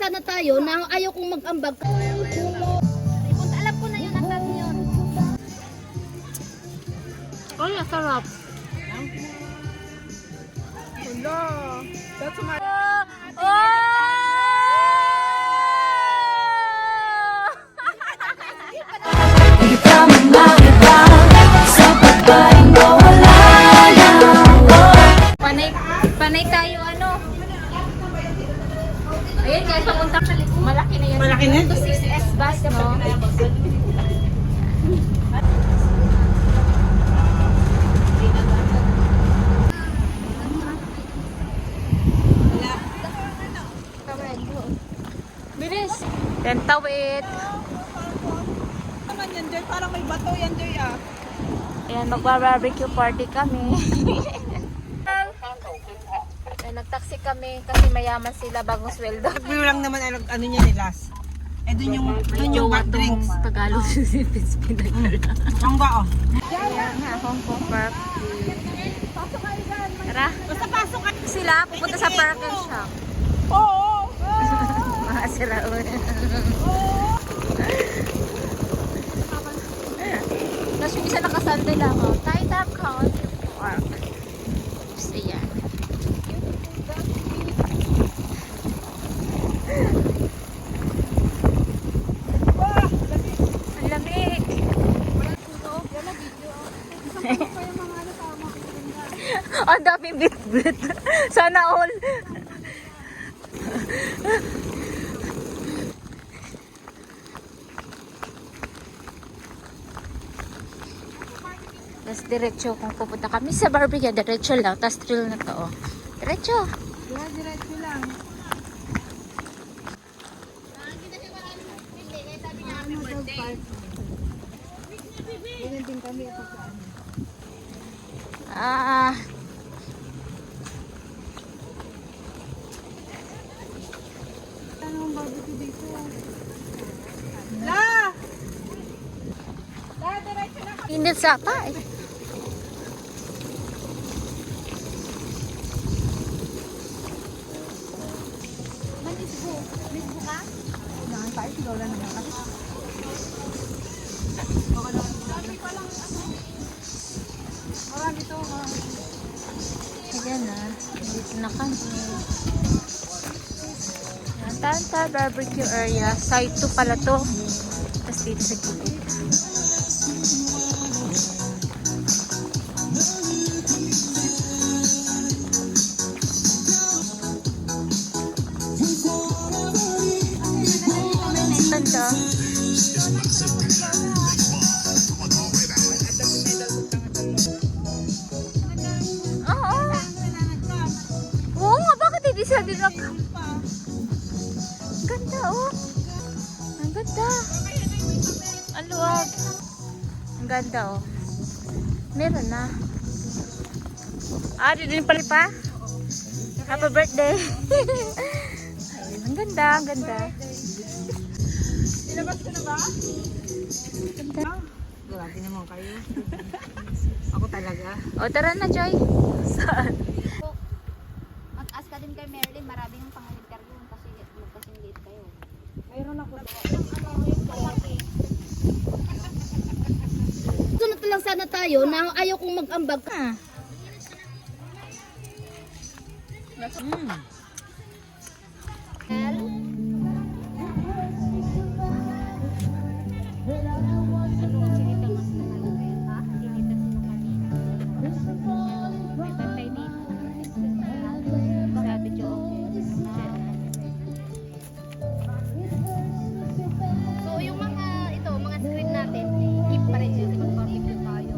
sana tayo na ayaw kong mag-ambag. Alam ko na yun, nasan yun. Ay, sarap. Hello. That's my... Panay tayo ano. Ayun guys, papunta ka. Malaki na yun. Malaki na? Ito 6S bus mo. Bilis. Tentawit. Naman yan, Joy. Parang may bato yan, Joy, ah. Ayan, magba-barbecue party kami. Ayan, nag-taxi kami kasi mayaman sila, bagong sweldo. Pero lang naman, ano niya nilas. Eh, dun yung hot drinks. Tagalog si Pinagala. Ang ba, oh. Ayan nga, Hong Kong Park. Tara. Basta pasok ka. Sila, pupunta sa park and shop. Oo. Mga sila. Tapos yung isa nakasante lang, oh. Taita Country Park. So, yan. Ang lamig. Ang daming bit-bit. Sana all. Tapos diretso kung pupunta kami sa barbecue, diretso lang. Tapos trail na to, oh. Diretso. Yeah, diretso lang. Ah. Anong barbecue dito? La! La, diretso na. Init sa pa, eh. Naan tayo, sigaw lang naman. Marami to, marami. Ayan na. Dito na kami. Yan, Tanta Barbecue Area. Side 2 pala to. Tapos dito sa gilid. Ganda. Oo. Oo nga, bakit hindi sila dinag... Ganda, oh. Ang ganda. Ang luwag. Ang ganda, oh. Meron na. Ah, dito din pala pa? Happy birthday. Ayun, ang ganda, ang ganda. Ilabas ko na ba? Ganda. Grabe naman kayo. Ako talaga. O, tara na, Joy. Saan? Mag-ask ka din kay Marilyn, marami yung pang-interview kasi magkasing late kayo. Mayroon ako. Sunod lang sana tayo na ayaw kong mag-ambag ka. So yung mga mga screen natin, keep pa rin yun. Mag-barbecue tayo.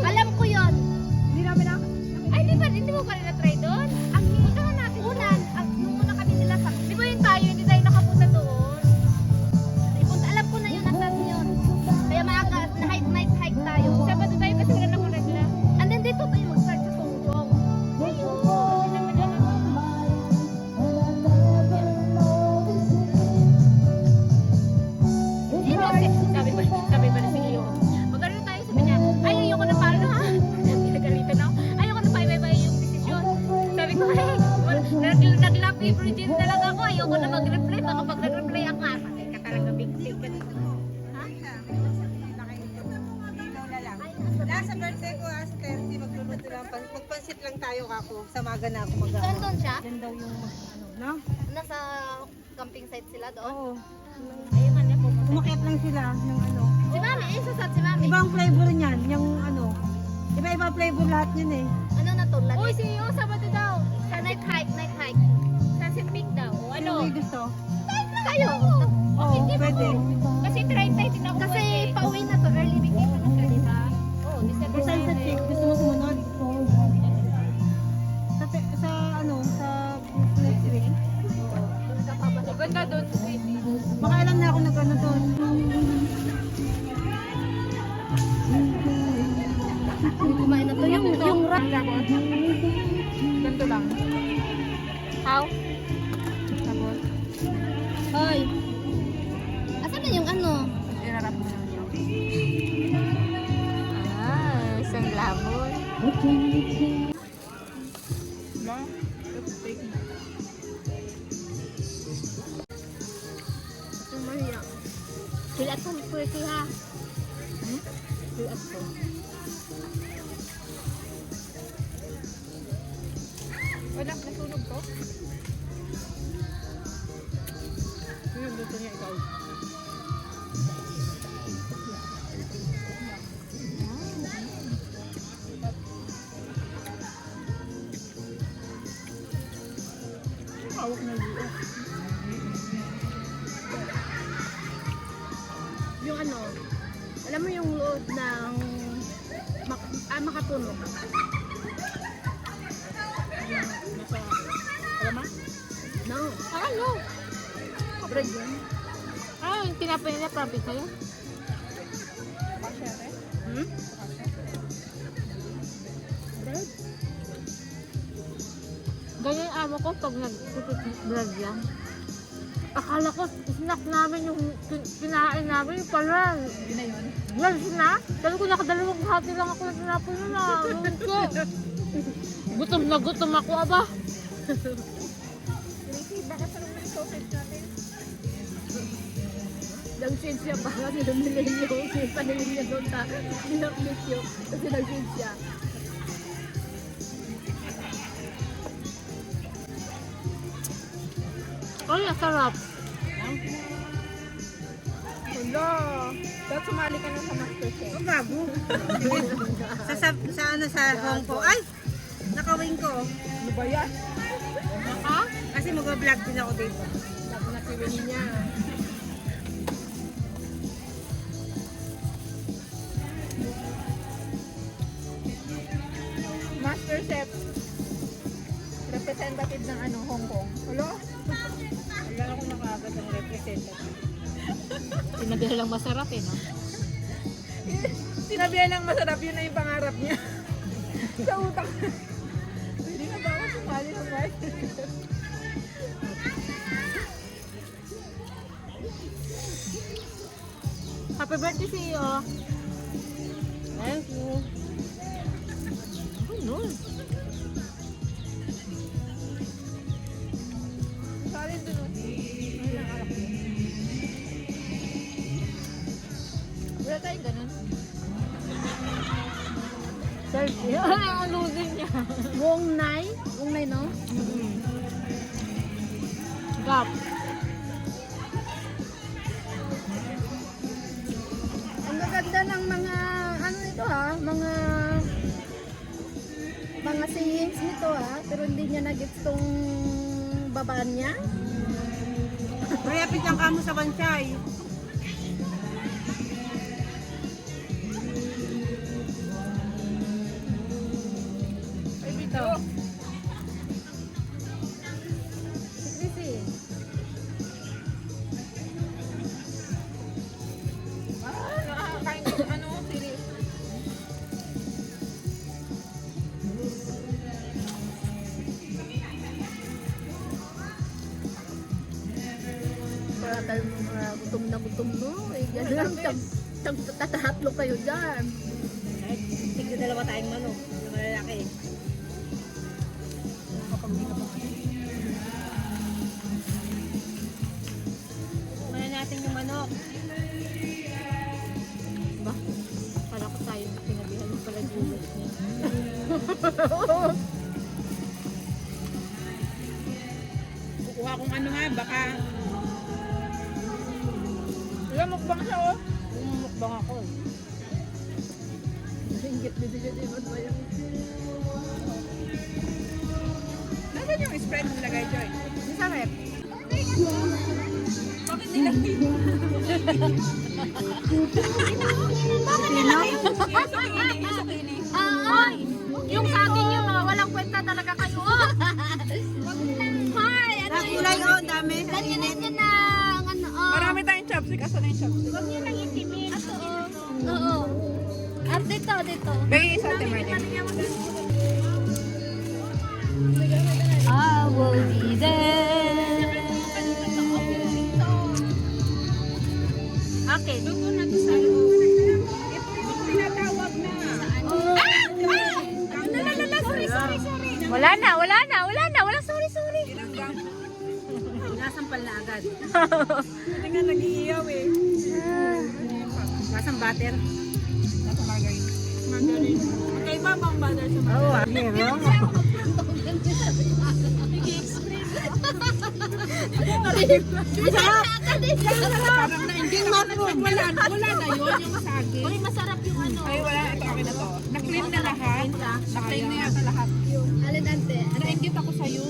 Alam ko yun. Hindi namin na. Ay, hindi mo pa rin na-try doon? Ang puntahan natin unan. Nung una kami nila sa... Di ba yung tayo, hindi tayo nakapunta doon? Alam ko na yun, nasan yun. Kaya maaga, na-hike tayo. Sabado tayo kasi wala na muna nila. And then dito tayo mag-start sa Songjong. Sabi ba na si Iyo, magkaroon tayo sa kanya, ay ayoko na paano ha? Pinagalitan ako, ayoko na paibay-bay yung desisyon. Sabi ko, hey, nag-love virgin talaga ako, ayoko na mag-reply, baka pag nag-reply ako, patay ka talaga, big take ka dito. Ha? Last sa birthday ko, as 30, magluluto lang. Magpansit lang tayo kako. Sa maga na ako Saan doon siya? Yan daw yung no? Nasa camping site sila doon? Oo. Ayun man niya pumunta. Umakyat lang sila ng ano. Si Mami, sasat si Mami. Ibang flavor niyan, yung ano. Iba-iba flavor lahat yun eh. Ano na to? Uy, si Iyo, Sabado daw. Sa night hike. Sunset Peak daw. O ano? Ano? Gusto? Tayo. Oo, pwede. Kasi try tayo din ako. Kasi pauwi na to, early vacation na siya, di ba? Oo, December Kung saan sa 9 chick, gusto mo sumunod? Sa ano, sa next week. Maganda doon sa city. Baka alam na ako nag-ano doon. Kumain na to. Yung rock. Ganito lang. How? Tapos, Hoy. Asan na yung ano? inarap mo na siya. Isang labon. No? Let's take it. Mahiya. Fill at home pwede ha. Fill up ko. Wala, nasunog ko. Yung luto niya ikaw. Hawak na liit. Yung ano, alam mo yung load ng makatunog. Nasa, alam mo? No. Ano? Bread yun. Yung tinapay nila, profit sa'yo? Hmm? Bread? Ganyan yung amo ko pag nag-vlog yan. Akala ko, snack namin yung kinain namin, yung pala. Yun na yun. Yan, snack. Sabi ko, nakadalawang hati lang ako ng tinapay nun ah. Ko. Gutom na gutom ako, aba. Bakit pa naman yung sausage natin? Nag-change siya pa kasi lumilin yung panilin niya doon sa pinaplit yun. Kasi nag-change siya. Ay, sarap. Hello. Dapat sumali ka na sa MasterChef. Ang bago. sa ano sa Hong Kong. Ay! Nakawing ko. Ano ba yan? Ha? Kasi mag-vlog din ako dito. Dapat nakiwin niya. MasterChef. Representative ng ano, Hong Kong. Hello? Wala ako nakagad ng representative. Sinabi lang masarap eh, no? Sinabihan lang masarap, yun na yung pangarap niya. Sa utak. Hindi na ba ako sumali ng MasterChef? Happy birthday sa iyo. Thank you. Ano? Sali dun. Ay, nakalak mo. Wala tayong ganun. Selfie. Ang losing niya. Wong Nai? Wong Nai, no? Gap. Ang gaganda ng mga, ano ito ha, mga sayings nito ha, pero hindi niya nagets tong babaan niya. Mayapit lang kamo sa bansay. gutom na gutom mo. Eh, yan lang, tatatlo kayo dyan. Tigil dalawa tayong manok. Yung malalaki. Muna natin yung manok. Ba? Kala ko tayo na pinabihan yung pala julos niya. Kukuha kong ano nga, baka... Wala, mukbang siya oh. Mukbang ako. Singgit bibigyan din ba yung... Nasaan yung spread mo lagay, Joy? Sa rep. Bakit nila dito? Ay! Yung sa akin yung mga walang kwenta talaga kayo. Hi! Ano yun? Kulay oh, dami. Ganyan na ano. Marami tayong chopstick. Asan na yung chopstick? Huwag niyo lang itimin. Oo. At dito. Bagay isa, Ate Marlene. I will be there. Okay. Luto na to sa loob. Ito yung tinatawag na. Sorry. Wala na. Sorry. Tinanggang. Nasampal na agad. Hindi nga nag-iiyaw eh. Nasang butter. Nasa margarine. Margarine. Magkaiba bang butter sa margarine? Oo, meron. Parang na-enjoy ako. Wala na yun yung sa akin. Uy, masarap yung ano. Ay, wala. Ito akin na to. Na-clean na lahat. Na-clean na yata lahat. Alin ante? Na-engage ako sa'yo.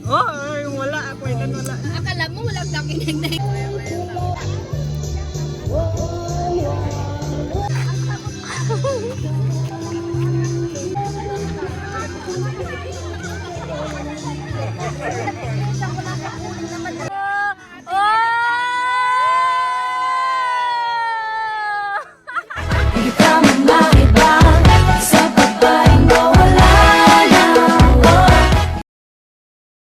Oh, wala. Pwede wala. Akala mo walang nakinig na